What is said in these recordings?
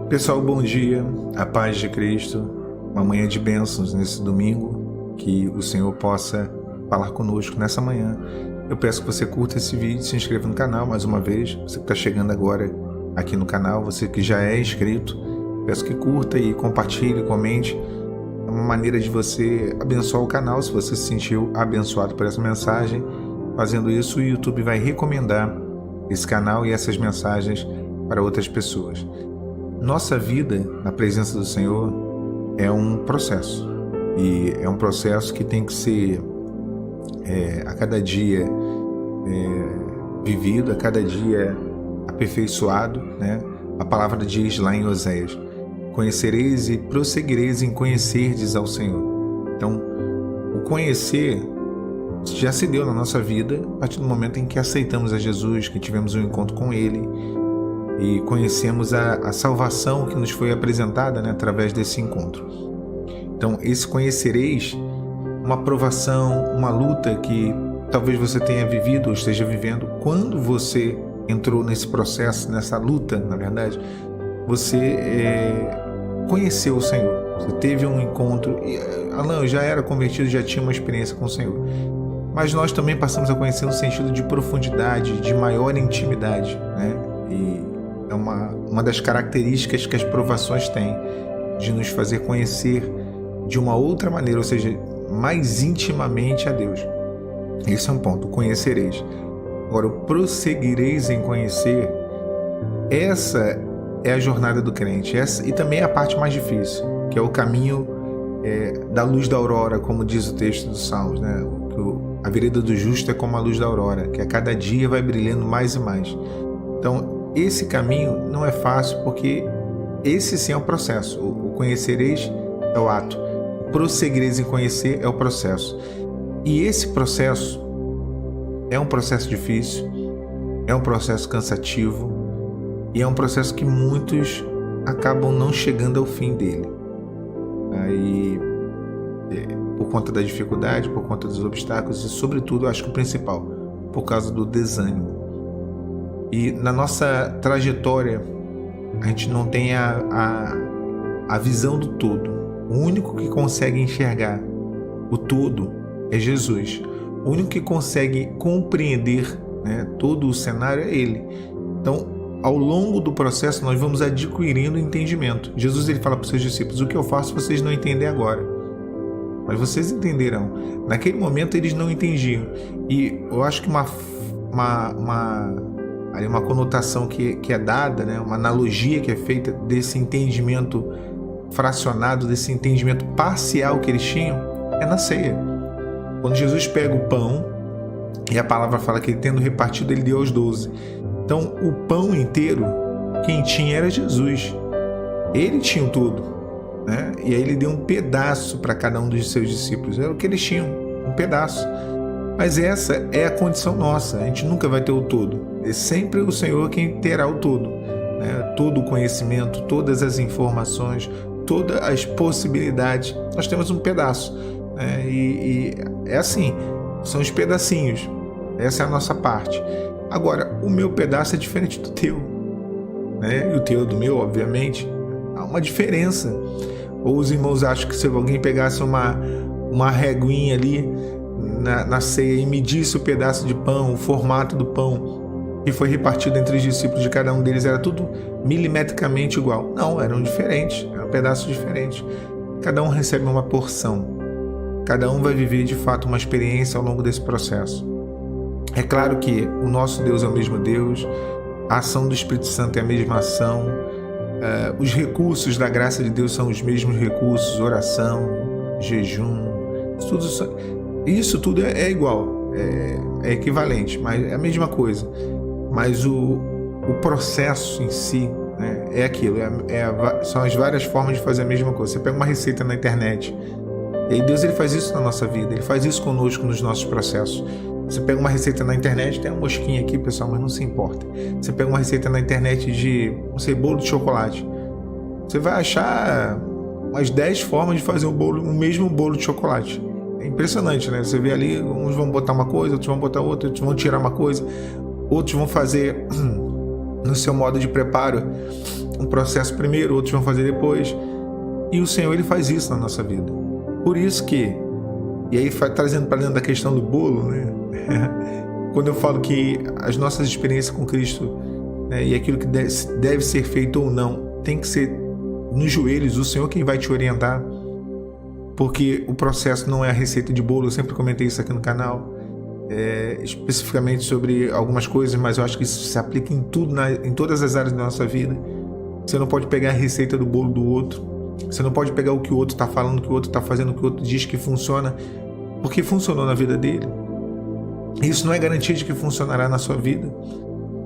Pessoal, bom dia, a paz de Cristo, uma manhã de bênçãos nesse domingo, que o Senhor possa falar conosco nessa manhã. Eu peço que você curta esse vídeo, se inscreva no canal mais uma vez, você que está chegando agora aqui no canal, você que já é inscrito, peço que curta e compartilhe, comente, é uma maneira de você abençoar o canal, se você se sentiu abençoado por essa mensagem. Fazendo isso, o YouTube vai recomendar esse canal e essas mensagens para outras pessoas. Nossa vida na presença do Senhor é um processo, e é um processo que tem que ser a cada dia vivido, a cada dia aperfeiçoado, né? A palavra diz lá em Oséias: conhecereis e prosseguireis em conhecerdes ao Senhor. Então, o conhecer já se deu na nossa vida a partir do momento em que aceitamos a Jesus, que tivemos um encontro com Ele e conhecemos a salvação que nos foi apresentada, né, através desse encontro. Então, esse conhecereis, uma provação, uma luta que talvez você tenha vivido ou esteja vivendo. Quando você entrou nesse processo, nessa luta, na verdade, você conheceu o Senhor. Você teve um encontro. E, Alan, eu já era convertido, já tinha uma experiência com o Senhor. Mas nós também passamos a conhecer no sentido de profundidade, de maior intimidade, né? E é uma das características que as provações têm, de nos fazer conhecer de uma outra maneira, ou seja, mais intimamente a Deus. Esse é um ponto, conhecereis. Agora, o prosseguireis em conhecer, essa é a jornada do crente, essa, e também é a parte mais difícil, que é o caminho da luz da aurora, como diz o texto dos Salmos, né? A vereda do justo é como a luz da aurora, que a cada dia vai brilhando mais e mais. Então, esse caminho não é fácil, porque esse sim é o processo. O conhecereis é o ato, o prosseguireis em conhecer é o processo. E esse processo é um processo difícil, é um processo cansativo, e é um processo que muitos acabam não chegando ao fim dele. Aí, por conta da dificuldade, por conta dos obstáculos e, sobretudo, acho que o principal, por causa do desânimo. E na nossa trajetória, a gente não tem a visão do todo. O único que consegue enxergar o todo é Jesus. O único que consegue compreender, né, todo o cenário é Ele. Então, ao longo do processo, nós vamos adquirindo entendimento. Jesus, ele fala para os seus discípulos: o que eu faço vocês não entendem agora, mas vocês entenderão. Naquele momento eles não entendiam. E eu acho que uma conotação que é dada, né, uma analogia que é feita desse entendimento fracionado, desse entendimento parcial que eles tinham, é na ceia. Quando Jesus pega o pão, e a palavra fala que ele, tendo repartido, ele deu aos 12. Então, o pão inteiro, quem tinha era Jesus. Ele tinha tudo, né? E aí ele deu um pedaço para cada um dos seus discípulos. Era o que eles tinham, um pedaço. Mas essa é a condição nossa. A gente nunca vai ter o todo. É sempre o Senhor quem terá o todo, né? Todo o conhecimento, todas as informações, todas as possibilidades. Nós temos um pedaço, né? E é assim, são os pedacinhos. Essa é a nossa parte. Agora, o meu pedaço é diferente do teu, né? E o teu do meu, obviamente. Há uma diferença. Ou os irmãos acham que se alguém pegasse uma reguinha ali na ceia e medisse o pedaço de pão, o formato do pão que foi repartido entre os discípulos de cada um deles, era tudo milimetricamente igual. Não, eram diferentes, eram pedaços diferentes. Cada um recebe uma porção. Cada um vai viver de fato uma experiência ao longo desse processo. É claro que o nosso Deus é o mesmo Deus, a ação do Espírito Santo é a mesma ação, os recursos da graça de Deus são os mesmos recursos, oração, jejum, isso tudo é igual, é equivalente, mas é a mesma coisa. Mas o processo em si, né, é aquilo, são as várias formas de fazer a mesma coisa. Você pega uma receita na internet, e aí Deus, ele faz isso na nossa vida, ele faz isso conosco nos nossos processos. Você pega uma receita na internet, tem uma mosquinha aqui, pessoal, mas não se importa. Você pega uma receita na internet de, não sei, bolo de chocolate. Você vai achar umas 10 formas de fazer o mesmo bolo de chocolate. É impressionante, né? Você vê ali, uns vão botar uma coisa, outros vão botar outra, outros vão tirar uma coisa, outros vão fazer no seu modo de preparo um processo primeiro, outros vão fazer depois. E o Senhor, Ele faz isso na nossa vida. Por isso que, e aí trazendo para dentro da questão do bolo, né? Quando eu falo que as nossas experiências com Cristo, né, e aquilo que deve ser feito ou não, tem que ser nos joelhos, o Senhor quem vai te orientar, porque o processo não é a receita de bolo. Eu sempre comentei isso aqui no canal, especificamente sobre algumas coisas, mas eu acho que isso se aplica em tudo, em todas as áreas da nossa vida. Você não pode pegar a receita do bolo do outro, você não pode pegar o que o outro está falando, o que o outro está fazendo, o que o outro diz que funciona, porque funcionou na vida dele. Isso não é garantia de que funcionará na sua vida.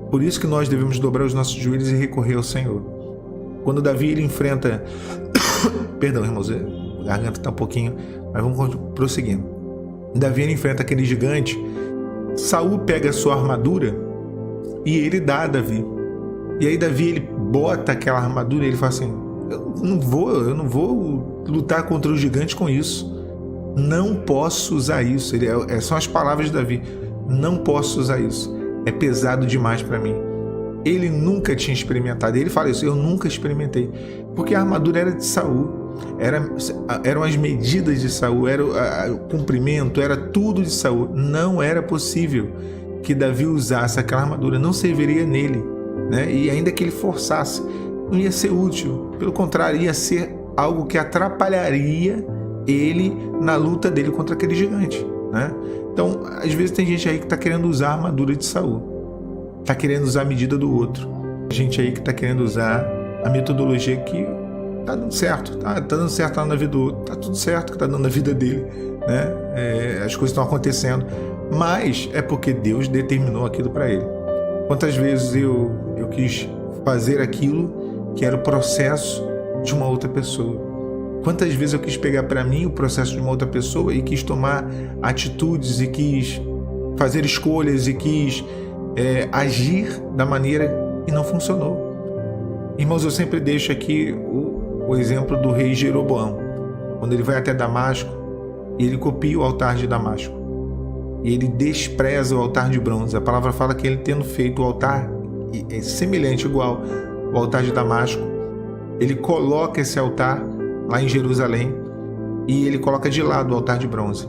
Por isso que nós devemos dobrar os nossos joelhos e recorrer ao Senhor. Quando Davi ele enfrenta perdão, irmãos, a garganta está um pouquinho, mas vamos prosseguindo. Davi ele enfrenta aquele gigante. Saul pega a sua armadura e ele dá a Davi. E aí Davi ele bota aquela armadura e ele fala assim: eu não vou lutar contra o gigante com isso. Não posso usar isso. São as palavras de Davi. Não posso usar isso. É pesado demais para mim. Ele nunca tinha experimentado. Ele fala isso: eu nunca experimentei. Porque a armadura era de Saul. Eram as medidas de Saul, era o comprimento, era tudo de Saul. Não era possível que Davi usasse aquela armadura. Não serviria nele, né? E ainda que ele forçasse, não ia ser útil. Pelo contrário, ia ser algo que atrapalharia ele na luta dele contra aquele gigante, né? Então, às vezes tem gente aí que está querendo usar a armadura de Saul, está querendo usar a medida do outro. Tem gente aí que está querendo usar a metodologia que tá dando certo, tá dando certo lá na vida do outro, tá tudo certo que tá dando na vida dele, né? As coisas estão acontecendo, mas é porque Deus determinou aquilo para ele. Quantas vezes eu quis fazer aquilo que era o processo de uma outra pessoa? Quantas vezes eu quis pegar para mim o processo de uma outra pessoa e quis tomar atitudes e quis fazer escolhas e quis agir da maneira e não funcionou. Irmãos, eu sempre deixo aqui o exemplo do rei Jeroboão, quando ele vai até Damasco e ele copia o altar de Damasco e ele despreza o altar de bronze. A palavra fala que ele, tendo feito o altar semelhante, igual ao altar de Damasco, ele coloca esse altar lá em Jerusalém e ele coloca de lado o altar de bronze.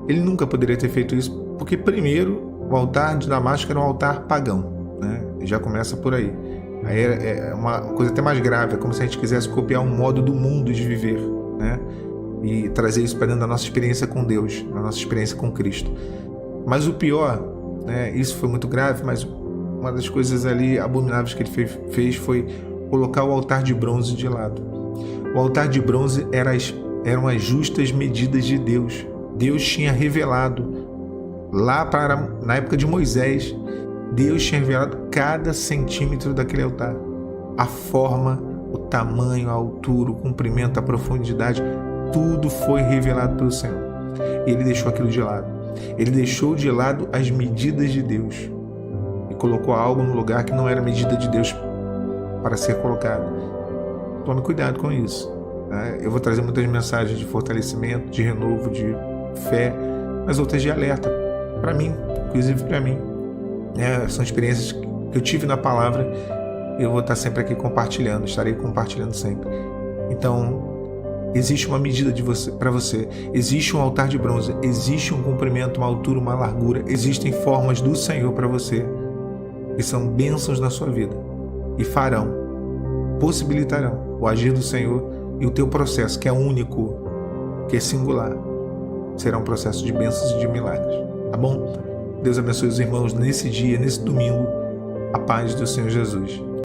Ele nunca poderia ter feito isso, porque primeiro o altar de Damasco era um altar pagão, né? Já começa por aí. Aí é uma coisa até mais grave, é como se a gente quisesse copiar um modo do mundo de viver, né? E trazer isso para dentro da nossa experiência com Deus, da nossa experiência com Cristo. Mas o pior, né? Isso foi muito grave, mas uma das coisas ali abomináveis que ele fez foi colocar o altar de bronze de lado. O altar de bronze eram as justas medidas de Deus. Deus tinha revelado lá na época de Moisés. Deus tinha revelado cada centímetro daquele altar. A forma, o tamanho, a altura, o comprimento, a profundidade, tudo foi revelado pelo Senhor. E ele deixou aquilo de lado. Ele deixou de lado as medidas de Deus e colocou algo no lugar que não era medida de Deus para ser colocado. Tome cuidado com isso, né? Eu vou trazer muitas mensagens de fortalecimento, de renovo, de fé, mas outras de alerta para mim, inclusive para mim. São experiências que eu tive na palavra e eu vou estar sempre aqui compartilhando, estarei compartilhando sempre. Então, existe uma medida para você, existe um altar de bronze, existe um comprimento, uma altura, uma largura, existem formas do Senhor para você que são bênçãos na sua vida e possibilitarão o agir do Senhor, e o teu processo, que é único, que é singular, será um processo de bênçãos e de milagres, tá bom? Deus abençoe os irmãos nesse dia, nesse domingo. A paz do Senhor Jesus.